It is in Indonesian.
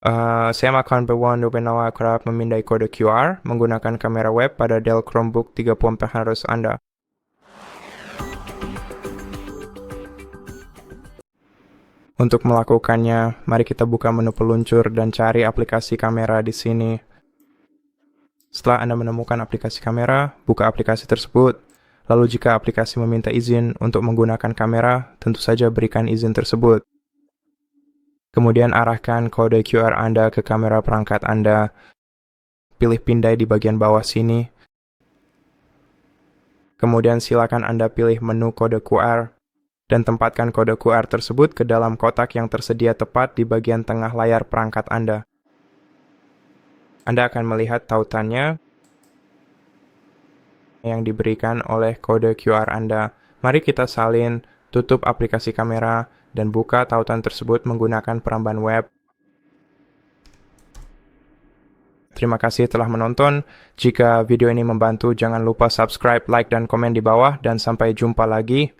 Saya akan bawaan bernama Cara Memindai Kode QR menggunakan kamera web pada DELL Chromebook 30 harus Anda. Untuk melakukannya, mari kita buka menu peluncur dan cari aplikasi kamera di sini. Setelah Anda menemukan aplikasi kamera, buka aplikasi tersebut. Lalu jika aplikasi meminta izin untuk menggunakan kamera, tentu saja berikan izin tersebut. Kemudian arahkan kode QR Anda ke kamera perangkat Anda. Pilih Pindai di bagian bawah sini. Kemudian silakan Anda pilih menu kode QR dan tempatkan kode QR tersebut ke dalam kotak yang tersedia tepat di bagian tengah layar perangkat Anda. Anda akan melihat tautannya yang diberikan oleh kode QR Anda. Mari kita salin, tutup aplikasi kamera, dan buka tautan tersebut menggunakan peramban web. Terima kasih telah menonton. Jika video ini membantu, jangan lupa subscribe, like, dan komen di bawah, dan sampai jumpa lagi.